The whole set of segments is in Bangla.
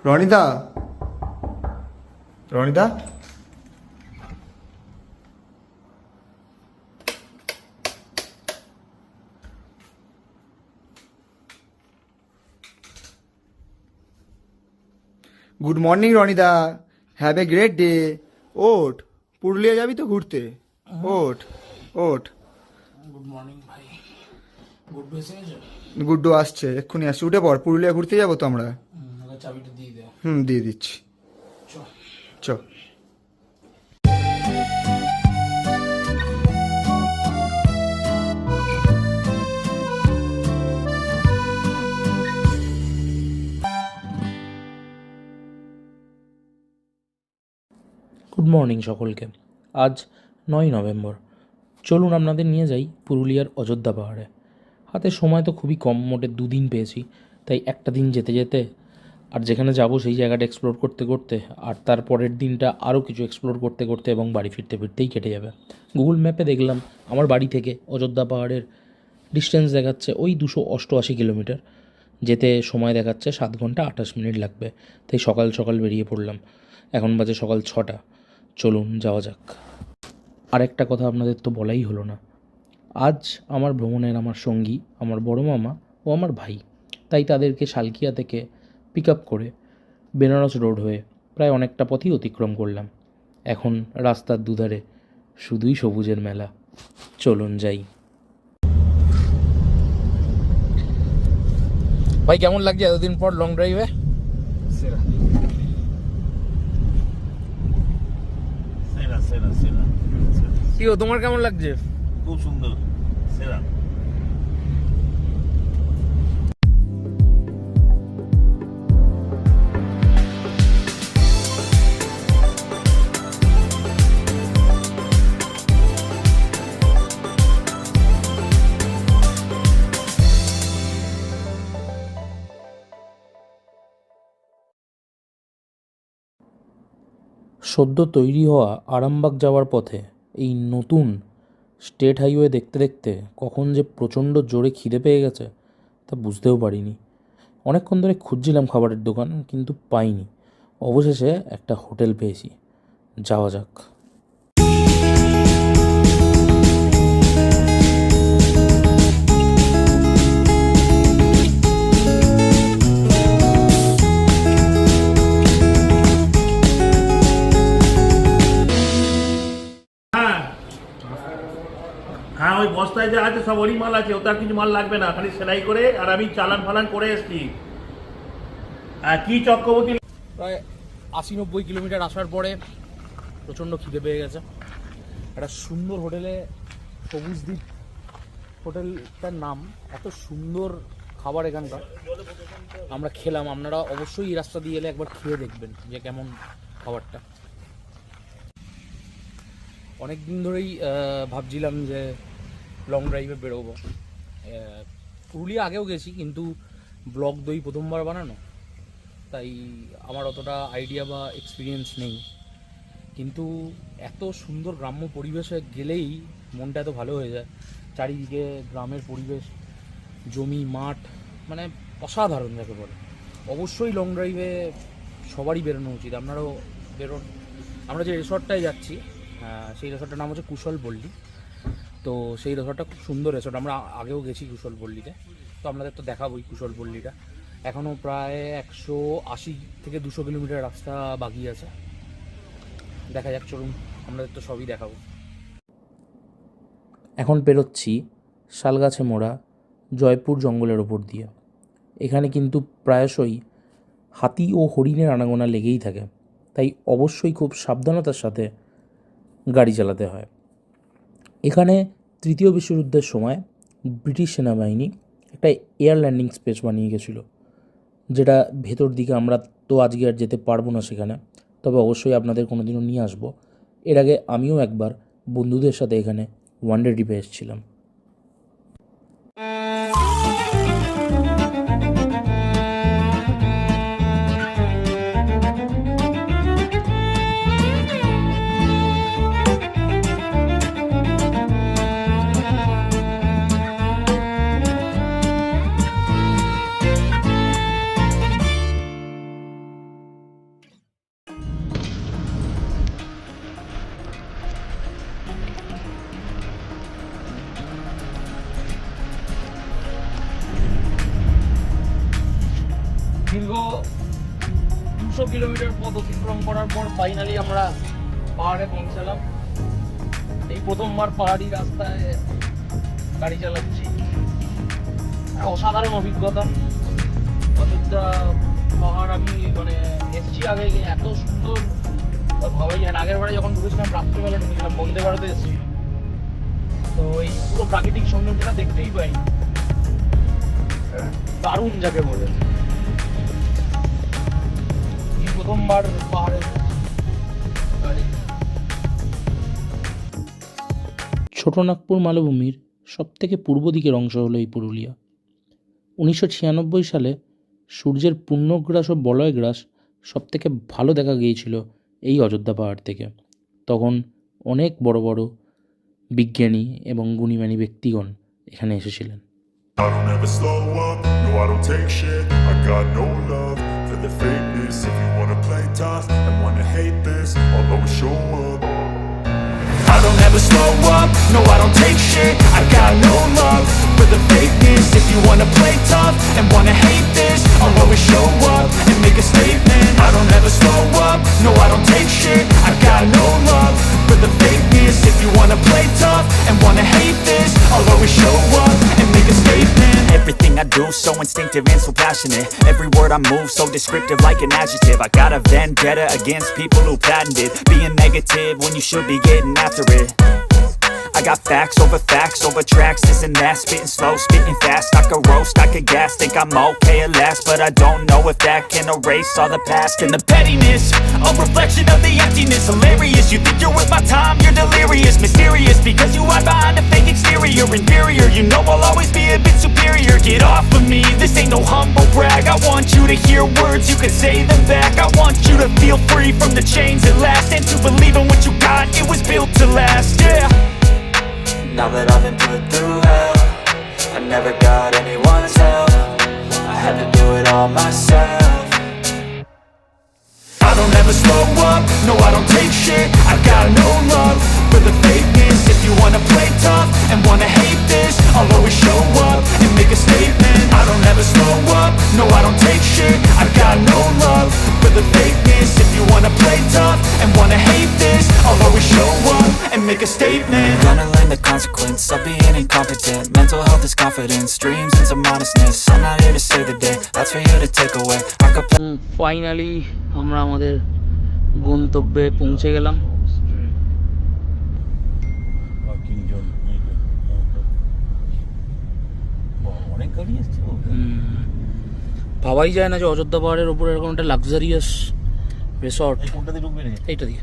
রনিদা, রনিদা, গুড মর্নিং রনিদা, হ্যাভ এ গ্রেট ডে। ওঠ, পুরুলিয়া যাবি তো ঘুরতে, ওঠ ওঠ। গুড মর্নিং ভাই। গুড এসে গেছে? গুড্ডু আসছে, এক্ষুনি আসছে, উঠে পড়, পুরুলিয়া ঘুরতে যাবো তো আমরা। ওকে চাবিটা দিয়ে দে। দিয়ে দিচ্ছি, চ। চ। গুড মর্নিং সকলকে। আজ 9 নভেম্বর। চলুন আপনাদের নিয়ে যাই পুরুলিয়ার অযোধ্যা পাহাড়ে। হাতে সময় তো খুবই কম, মোটে 2 দিন পেয়েছি, তাই একটা দিন যেতে যেতে আর যেখানে যাব সেই জায়গাটা এক্সপ্লোর করতে করতে আর তার পরের দিনটা আরও কিছু এক্সপ্লোর করতে করতে এবং বাড়ি ফিরতে ফিরতেই কেটে যাবে। গুগল ম্যাপে দেখলাম আমার বাড়ি থেকে অযোধ্যা পাহাড়ের ডিস্টেন্স দেখাচ্ছে ওই 288 কিলোমিটার, যেতে সময় দেখাচ্ছে 7 ঘন্টা 28 মিনিট লাগবে। তাই সকাল সকাল বেরিয়ে পড়লাম। এখন বাজে সকাল 6টা। চলুন যাওয়া যাক। আরেকটা কথা আপনাদের তো বলাই হলো না, আজ আমার ভ্রমণের আমার সঙ্গী আমার বড় মামা ও আমার ভাই। তাই তাদেরকে শালকিয়া থেকে পিক আপ করে বেনারস রোড হয়ে প্রায় অনেকটা পথই অতিক্রম করলাম। এখন রাস্তার দুধারে শুধুই সবুজের মেলা। চলুন যাই। ভাই কেমন লাগছে এতদিন পর লং ড্রাইভে? সেরা সেরা সেরা সেরা কি গো, তোমার কেমন লাগছে? খুব সুন্দর, সেরা। সদ্য তৈরি হওয়া আরামবাগ যাওয়ার পথে এই নতুন স্টেট হাইওয়ে দেখতে দেখতে কখন যে প্রচণ্ড জোরে খিদে পেয়ে গেছে তা বুঝতেও পারিনি। অনেকক্ষণ ধরে খুঁজছিলাম খাবারের দোকান, কিন্তু পাইনি। অবশেষে একটা হোটেল পেয়েছি। যাওয়া যাক। হ্যাঁ, ওই বস্তায় যা আছে সব ওরই মাল আছে, ওটার কিছু মাল লাগবে না, খালি সেলাই করে। আর আমি চালান ফালান করে এসছি। কি চক্রবর্তী, প্রায় 80-90 কিলোমিটার আসার পরে প্রচণ্ড খিদে পেয়ে গেছে। একটা সুন্দর হোটেলে, সবুজদ্বীপ হোটেলটার নাম, এত সুন্দর খাবার এখানকার। আমরা খেলাম, আপনারা অবশ্যই এই রাস্তা দিয়ে এলে একবার খেয়ে দেখবেন যে কেমন খাবারটা। অনেক দিন ধরেই ভাবছিলাম যে লং ড্রাইভে বেরোবো। পুরুলিয়া আগেও গেছি, কিন্তু ব্লগ দই প্রথমবার বানানো, তাই আমার অতটা আইডিয়া বা এক্সপিরিয়েন্স নেই। কিন্তু এত সুন্দর গ্রাম্য পরিবেশে গেলেই মনটা এত ভালো হয়ে যায়। চারিদিকে গ্রামের পরিবেশ, জমি মাঠ, মানে অসাধারণ যাকে বলে। অবশ্যই লং ড্রাইভে সবারই বেরোনো উচিত, আপনারাও বেরোন। আমরা যে রিসর্টটায় যাচ্ছি, সেই রিসর্টটার নাম হচ্ছে কুশলপল্লী। তো সেই রিসর্টটা খুব সুন্দর রিসর্ট, আমরা আগেও গেছি কুশলপল্লীতে, তো আপনাদের তো দেখাবোই কুশলপল্লীটা। এখনও প্রায় 180 থেকে 200 কিলোমিটার রাস্তা বাকি আছে। দেখা যাক, চলুন আপনাদের তো সবই দেখাবো। এখন পেরোচ্ছি শালগাছে মোড়া জয়পুর জঙ্গলের ওপর দিয়ে। এখানে কিন্তু প্রায়শই হাতি ও হরিণের আনাগোনা লেগেই থাকে, তাই অবশ্যই খুব সাবধানতার সাথে গাড়ি চালাতে হয়। এখানে তৃতীয় বিশ্বযুদ্ধের সময় ব্রিটিশ সেনাবাহিনী একটা এয়ার ল্যান্ডিং স্পেস বানিয়ে গেছিলো, যেটা ভেতর দিকে আমরা তো আজকে আর যেতে পারবো না সেখানে, তবে অবশ্যই আপনাদের কোনো দিনও নিয়ে আসবো। এর আগে আমিও একবার বন্ধুদের সাথে এখানে ওয়ান ডে ট্রিপে এসেছিলাম। কিলোমিটার পথ অতিক্রম করার পর ফাইনালি আমরা পাহাড়ে পৌঁছালাম। এই প্রথমবার পাহাড়ি রাস্তায় গাড়ি চালাচ্ছি, অসাধারণ অভিজ্ঞতা। অযোধ্যা পাহাড় আমি মানে এসেছি আগে, এত সুন্দর ভাবাই যায় না। আগের বারে যখন ঢুকেছিলাম রাত্রিবেলা ঢুকেছিলাম, বন্দে ভারতে এসেছি, তো এই পুরো প্রাকৃতিক সৌন্দর্যটা দেখতেই পাই, দারুণ যাকে বলে। এই প্রথমবার পাহাড়ে গাড়ি। ছোটনাগপুর মালভূমির সবথেকে পূর্ব দিকের অংশ হলো এই পুরুলিয়া। 1996 সালে সূর্যের পূর্ণগ্রাস ও বলয়গ্রাস সবথেকে ভালো দেখা গিয়েছিল এই অযোধ্যা পাহাড় থেকে। তখন অনেক বড় বড় বিজ্ঞানী এবং গুণীমানী ব্যক্তিগণ এখানে এসেছিলেন। I don't ever slow up, no I don't take shit. I got no love for the fakeness. If you wanna play tough and wanna hate this, I'll always show up. I don't ever slow up, no I don't take shit. I got no love for the fakeness. If you wanna play tough and wanna hate this, I'll always show up and make a statement. I don't ever slow up, no I don't take shit. I got no love for the fakeness. If you wanna play tough and wanna hate this, I'll always show up and make a statement. Everything I do so instinctive and so passionate. Every word I move so descriptive like an adjective. I got a vendetta against people who patented being negative when you should be getting after it. I got facts over tracks, this and that. Spitting slow, spitting fast. I could roast, I could gas. Think I'm okay at last, but I don't know if that can erase all the past. And the pettiness, a reflection of the emptiness. Hilarious, you think you're worth my time, you're delirious. Mysterious, because you hide behind a fake exterior. Inferior, you know I'll always be a bit superior. Get off of me, this ain't no humble brag. I want you to hear words, you can say them back. I want you to feel free from the chains at last, and to believe in what you got, it was built to last, yeah. Now that I've been put through hell, I never got anyone's help. I had to do it all myself. I don't ever slow up, no I don't take shit. I got no love for the fakeness. If you wanna play tough and wanna hate this, I'll always show up and make a statement. I don't ever slow up, no I don't take shit. I got no love for the fakeness. If you wanna play tough and wanna hate this, I'll always show up and make a statement. Gonna learn the consequence of being incompetent. Mental health is confidence, dreams and some honestness. I'm not here to save the day, that's for you to take away. I could play finally আমরা আমাদের গন্তব্যে পৌঁছে গেলাম। ভাবাই যায় না যে অযোধ্যা পাহাড়ের ওপরে এরকম একটা লাক্সারিয়াস রিসর্ট। এইটা দিয়ে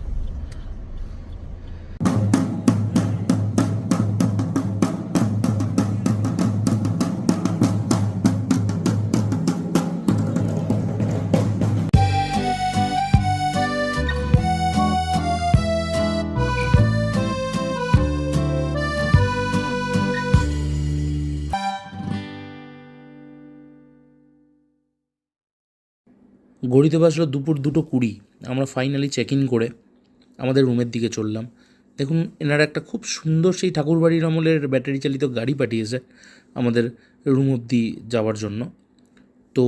ঘড়িতে বাজলো দুপুর 2:20। আমরা ফাইনালি চেক ইন করে আমাদের রুমের দিকে চললাম। দেখুন, এনারা একটা খুব সুন্দর সেই ঠাকুরবাড়ির আমলের ব্যাটারি চালিত গাড়ি পাঠিয়েছে আমাদের রুম অবধি যাওয়ার জন্য। তো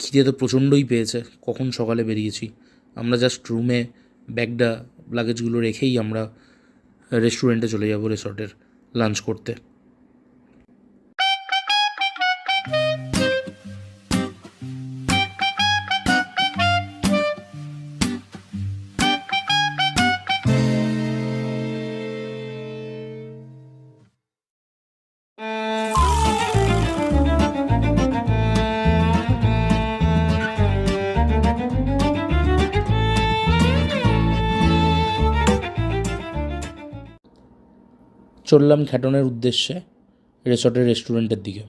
খিদে তো প্রচণ্ডই পেয়েছে, কখন সকালে বেরিয়েছি। আমরা জাস্ট রুমে ব্যাগটা লাগেজগুলো রেখেই আমরা রেস্টুরেন্টে চলে যাব রিসর্টের লাঞ্চ করতে। চললাম খ্যাটনের উদ্দেশ্যে রিসর্টের রেস্টুরেন্টের দিকে।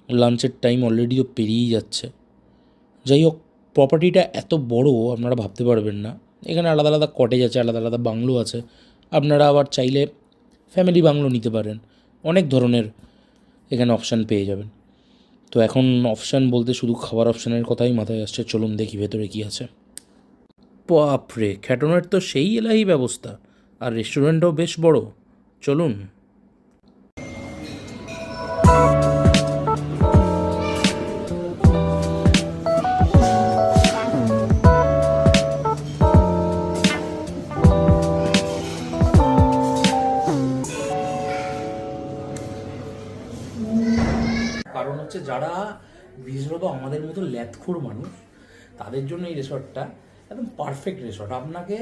লাঞ্চের টাইম অলরেডিও পেরিয়েই যাচ্ছে। যাই হোক, প্রপার্টিটা এত বড় আপনারা ভাবতে পারবেন না। এখানে আলাদা আলাদা কটেজ আছে, আলাদা আলাদা বাংলো আছে। আপনারা আবার চাইলে ফ্যামিলি বাংলো নিতে পারেন। অনেক ধরনের এখানে অপশান পেয়ে যাবেন। তো এখন অপশান বলতে শুধু খাবার অপশানের কথাই মাথায় আসছে। চলুন দেখি ভেতরে কী আছে। বাপরে, খ্যাটনের তো সেই এলাহি ব্যবস্থা, আর রেস্টুরেন্টও বেশ বড়। চলুন। যারা বিশেষত আমাদের মতো ল্যাথখোর মানুষ, তাদের জন্য এই রিসর্টটা একদম পারফেক্ট রিসর্ট। আপনাকে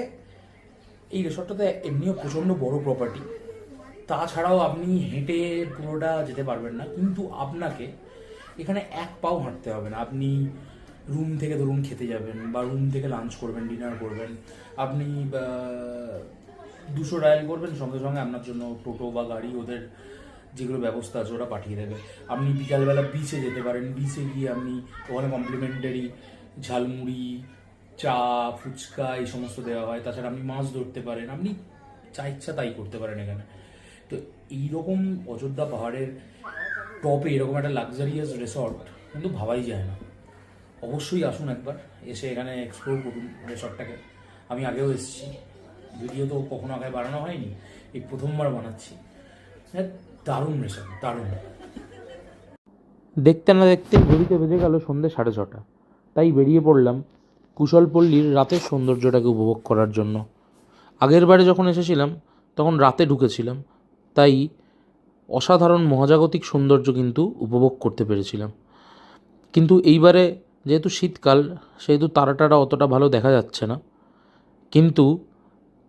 এই রিসর্টটাতে এমনিও প্রচণ্ড বড় প্রপার্টি, তাছাড়াও আপনি হেঁটে পুরোটা যেতে পারবেন না, কিন্তু আপনাকে এখানে এক পাও হাঁটতে হবে না। আপনি রুম থেকে ধরুন খেতে যাবেন বা রুম থেকে লাঞ্চ করবেন, ডিনার করবেন, আপনি 200 ডায়াল করবেন, সঙ্গে সঙ্গে আপনার জন্য টোটো বা গাড়ি, ওদের যেগুলো ব্যবস্থা আছে ওরা পাঠিয়ে দেবে। আপনি বিকালবেলা বিচে যেতে পারেন, বিচে গিয়ে আপনি ওখানে কমপ্লিমেন্টারি ঝালমুড়ি, চা, ফুচকা এই সমস্ত দেওয়া হয়। তাছাড়া আপনি মাছ ধরতে পারেন, আপনি যা ইচ্ছা তাই করতে পারেন এখানে। তো এইরকম অযোধ্যা পাহাড়ের টপে এরকম একটা লাক্সারিয়াস রিসর্ট কিন্তু ভাবাই যায় না। অবশ্যই আসুন একবার, এসে এখানে এক্সপ্লোর করুন রিসর্টটাকে। আমি আগেও এসেছি, ভিডিও তো কখনো আগে বানানো হয়নি, এই প্রথমবার বানাচ্ছি। দারুণ রিসর্ট, দারুণ। দেখতে না দেখতে ঘড়িতে বেজে গেল সন্ধ্যে 6:30। তাই বেরিয়ে পড়লাম কুশলপল্লীর রাতের সৌন্দর্যটাকে উপভোগ করার জন্য। আগের বারে যখন এসেছিলাম তখন রাতে ঢুকেছিলাম, তাই অসাধারণ মহাজাগতিক সৌন্দর্য কিন্তু উপভোগ করতে পেরেছিলাম। কিন্তু এইবারে যেহেতু শীতকাল, সেহেতু তারাটারা অতটা ভালো দেখা যাচ্ছে না, কিন্তু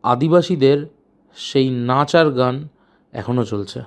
আদিবাসীদের সেই নাচ আর গান এখনও চলছে।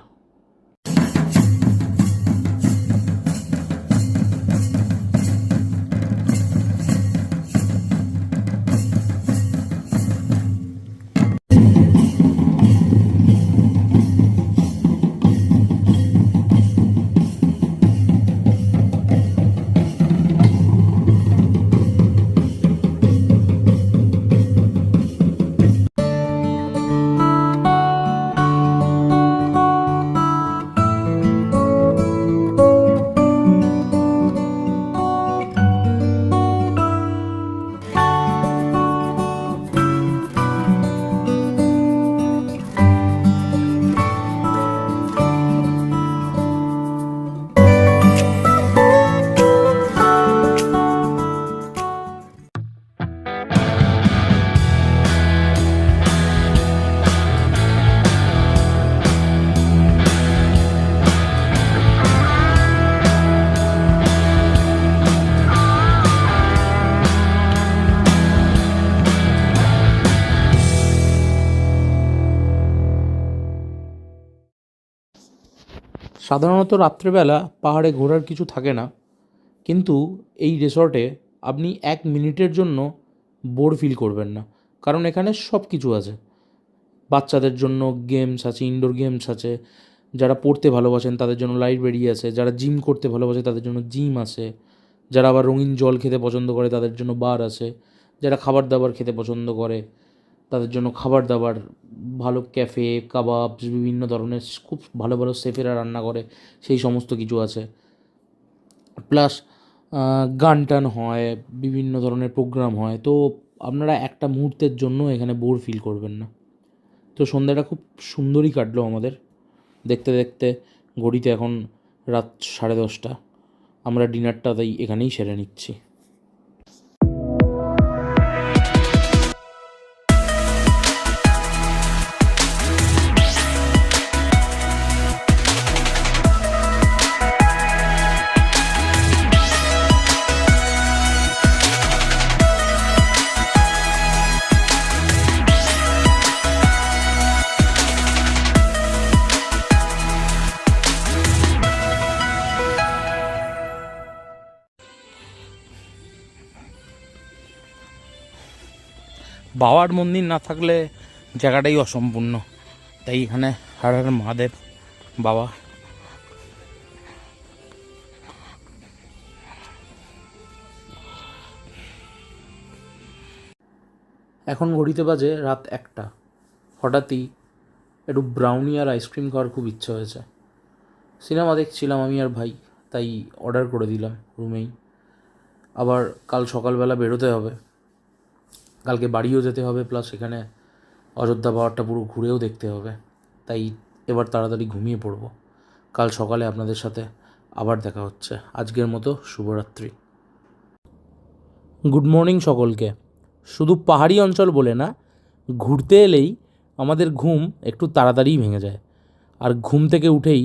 সাধারণত রাত্রেবেলা পাহাড়ে ঘোরার কিছু থাকে না, কিন্তু এই রিসর্টে আপনি 1 মিনিটের জন্য বোর ফিল করবেন না, কারণ এখানে সব কিছু আছে। বাচ্চাদের জন্য গেমস আছে, ইনডোর গেমস আছে, যারা পড়তে ভালোবাসেন তাদের জন্য লাইব্রেরি আছে, যারা জিম করতে ভালোবাসে তাদের জন্য জিম আছে, যারা আবার রঙিন জল খেতে পছন্দ করে তাদের জন্য বার আছে, যারা খাবার দাবার খেতে পছন্দ করে তাদের জন্য খাবার দাবার, ভালো ক্যাফে, কাবাব, বিভিন্ন ধরনের খুব ভালো ভালো শেফেরা রান্না করে সেই সমস্ত কিছু আছে। প্লাস গান টান হয়, বিভিন্ন ধরনের প্রোগ্রাম হয়। তো আপনারা একটা মুহূর্তের জন্য এখানে বোর ফিল করবেন না। তো সন্ধ্যাটা খুব সুন্দরই কাটলো আমাদের। দেখতে দেখতে ঘড়িতে এখন রাত 10:30। আমরা ডিনারটা তাই এখানেই সেরে নিচ্ছি। বাবার মন্দির না থাকলে জায়গাটাই অসম্পূর্ণ, তাই এখানে হর হর মহাদেব বাবা। এখন ঘড়িতে বাজে রাত 1টা। হঠাৎই একটু ব্রাউনি আর আইসক্রিম খাওয়ার খুব ইচ্ছা হয়েছে। সিনেমা দেখছিলাম আমি আর ভাই, তাই অর্ডার করে দিলাম রুমেই। আবার কাল সকালবেলা বেরোতে হবে, কালকে বাড়িও যেতে হবে, প্লাস এখানে অযোধ্যা পাহাড়টা পুরো ঘুরেও দেখতে হবে। তাই এবার তাড়াতাড়ি ঘুমিয়ে পড়ব। কাল সকালে আপনাদের সাথে আবার দেখা হচ্ছে। আজকের মতো শুভরাত্রি। গুড মর্নিং সকলকে। শুধু পাহাড়ি অঞ্চল বলে না, ঘুরতে এলেই আমাদের ঘুম একটু তাড়াতাড়িই ভেঙে যায়, আর ঘুম থেকে উঠেই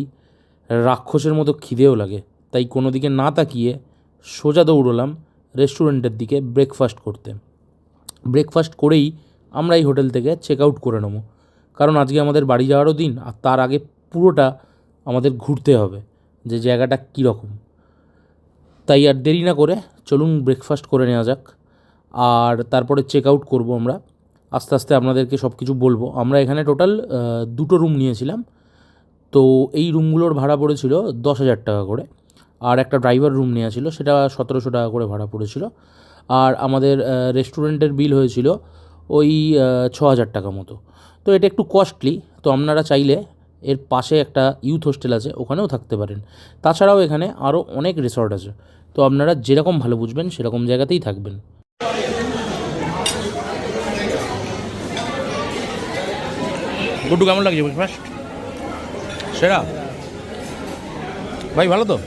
রাক্ষসের মতো খিদেও লাগে। তাই কোনো দিকে না তাকিয়ে সোজা দৌড়লাম রেস্টুরেন্টের দিকে ব্রেকফাস্ট করতে। ব্রেকফাস্ট করেই আমরা এই হোটেল থেকে চেক আউট করে নেবো, কারণ আজকে আমাদের বাড়ি যাওয়ারও দিন, আর তার আগে পুরোটা আমাদের ঘুরতে হবে যে জায়গাটা কীরকম। তাই আর দেরি না করে চলুন ব্রেকফাস্ট করে নেওয়া যাক, আর তারপরে চেক আউট করবো আমরা। আস্তে আস্তে আপনাদেরকে সব কিছু বলবো। আমরা এখানে টোটাল 2টো রুম নিয়েছিলাম, তো এই রুমগুলোর ভাড়া পড়েছিল 10,000 টাকা করে, আর একটা ড্রাইভার রুম নেওয়া ছিল, সেটা 1700 টাকা করে ভাড়া পড়েছিল, আর আমাদের রেস্টুরেন্টের বিল হয়েছিল ওই 6,000 টাকা মতো। তো এটা একটু কস্টলি, তো আপনারা চাইলে এর পাশে একটা ইউথ হোস্টেল আছে, ওখানেও থাকতে পারেন। তাছাড়াও এখানে আরও অনেক রিসর্ট আছে, তো আপনারা যেরকম ভালো বুঝবেন সেরকম জায়গাতেই থাকবেন। গুড্ডু, কেমন লাগছে ব্রেকফাস্ট? সেরা ভাই, ভালো তো?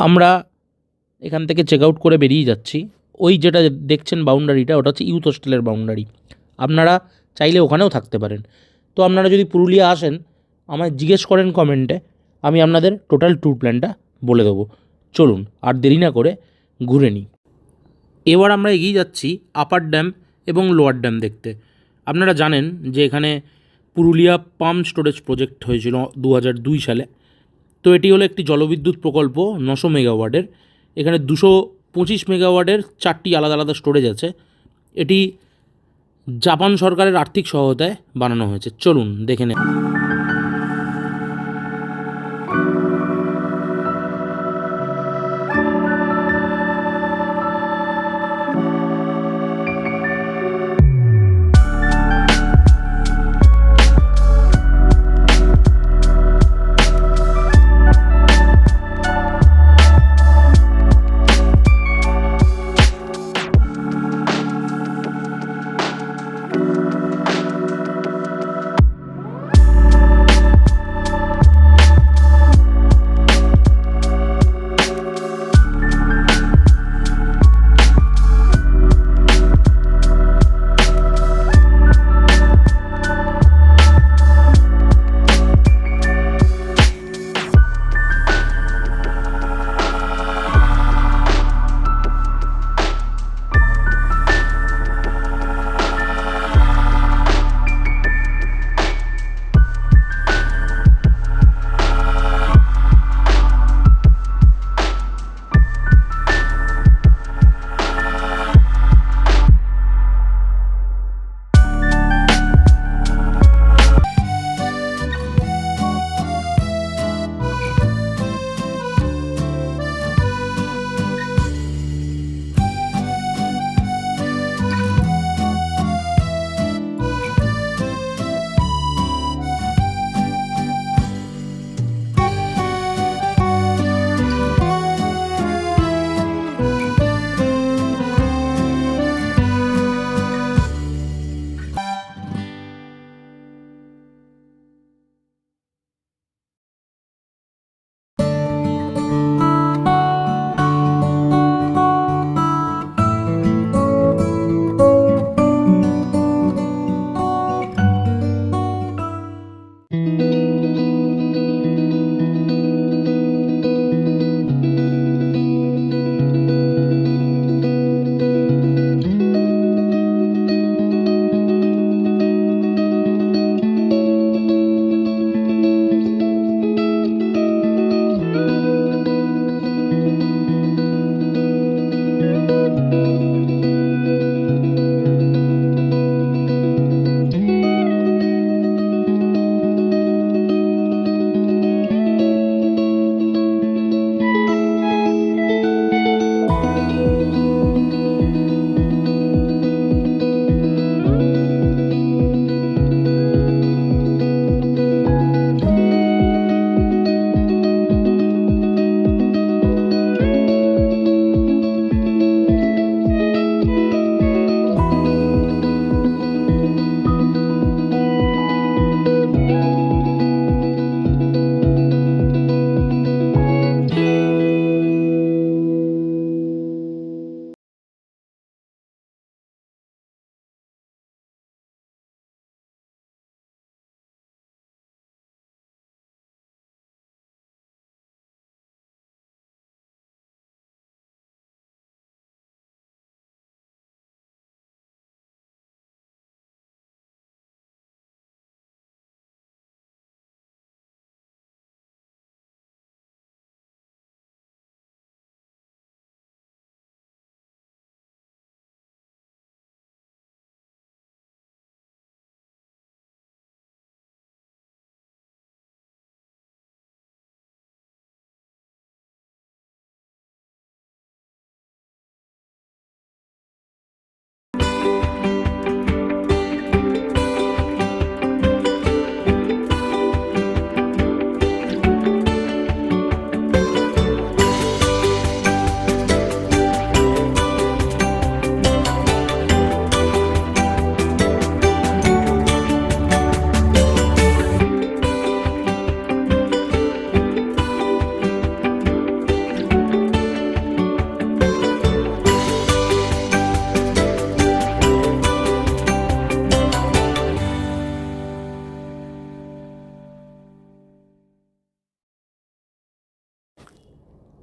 আমরা এখান থেকে চেক আউট করে বেরিয়ে যাচ্ছি। ওই যেটা দেখছেন বাউন্ডারিটা, ওটা হচ্ছে ইউথ হোস্টেলের বাউন্ডারি। আপনারা চাইলে ওখানেও থাকতে পারেন। তো আপনারা যদি পুরুলিয়া আসেন, আমায় জিজ্ঞেস করেন কমেন্টে, আমি আপনাদের টোটাল ট্যুর প্ল্যানটা বলে দেবো। চলুন আর দেরি না করে ঘুরে নিই। এবার আমরা এগিয়ে যাচ্ছি আপার ড্যাম এবং লোয়ার ড্যাম দেখতে। আপনারা জানেন যে এখানে পুরুলিয়া পাম্প স্টোরেজ প্রজেক্ট হয়েছিল 2002 সালে। তো এটি হলো একটি জলবিদ্যুৎ প্রকল্প 900 মেগাওয়াটের। এখানে 225 মেগাওয়াটের 4টি আলাদা আলাদা স্টোরেজ আছে। এটি জাপান সরকারের আর্থিক সহায়তায় বানানো হয়েছে। চলুন দেখে নেব।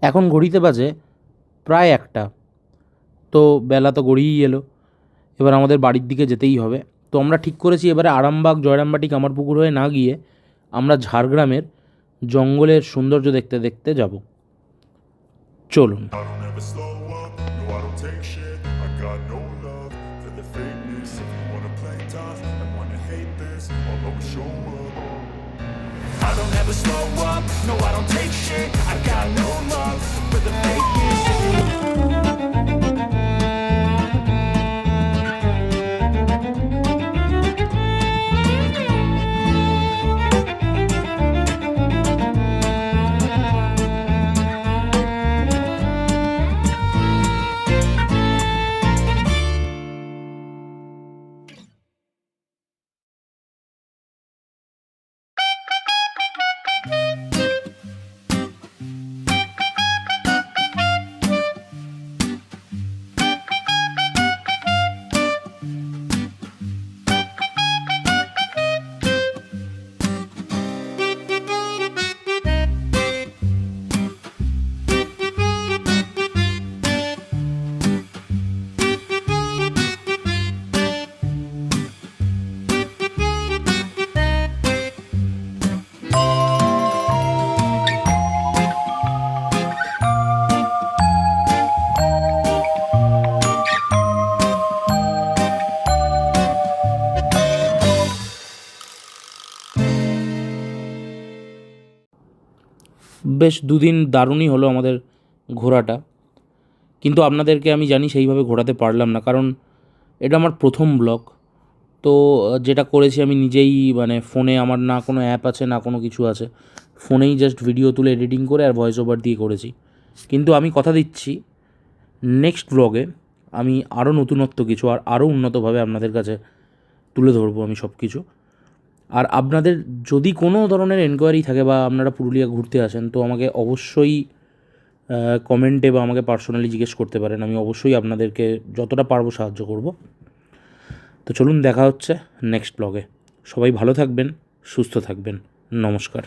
এখন ঘড়িতে বাজে প্রায় 1টা। তো বেলা তো গড়িয়েই এলো, এবার আমাদের বাড়ির দিকে যেতেই হবে। তো আমরা ঠিক করেছি এবারে আরামবাগ, জয়রামবাটি, কামারপুকুর হয়ে না গিয়ে আমরা ঝাড়গ্রামের জঙ্গলের সৌন্দর্য দেখতে দেখতে যাব। চলুন। I don't ever slow up, no I don't take shit. I got no love for the fakeness. If you wanna play tough and wanna hate this, I'll always show up. I don't ever slow up, no I don't take shit. I got no love for the fakeness. বেশ 2 দিন দারুণই হলো আমাদের ঘোরাটা, কিন্তু আপনাদেরকে আমি জানি সেইভাবে ঘোরাতে পারলাম না, কারণ এটা আমার প্রথম ব্লগ। তো যেটা করেছি আমি নিজেই, মানে ফোনে আমার না কোনো অ্যাপ আছে না কোনো কিছু আছে, ফোনেই জাস্ট ভিডিও তুলে এডিটিং করে আর ভয়েস ওভার দিয়ে করেছি। কিন্তু আমি কথা দিচ্ছি নেক্সট ব্লগে আমি আরও নতুনত্ব কিছু আর আরও উন্নতভাবে আপনাদের কাছে তুলে ধরবো আমি সব কিছু। আর আপনাদের যদি কোনো ধরনের এনকোয়ারি থাকে বা আপনারা পুরুলিয়া ঘুরতে আসেন, তো আমাকে অবশ্যই কমেন্টে বা আমাকে পার্সোনালি জিজ্ঞেস করতে পারেন। আমি অবশ্যই আপনাদেরকে যতটা পারবো সাহায্য করব। তো চলুন, দেখা হচ্ছে নেক্সট ব্লগে। সবাই ভালো থাকবেন, সুস্থ থাকবেন। নমস্কার।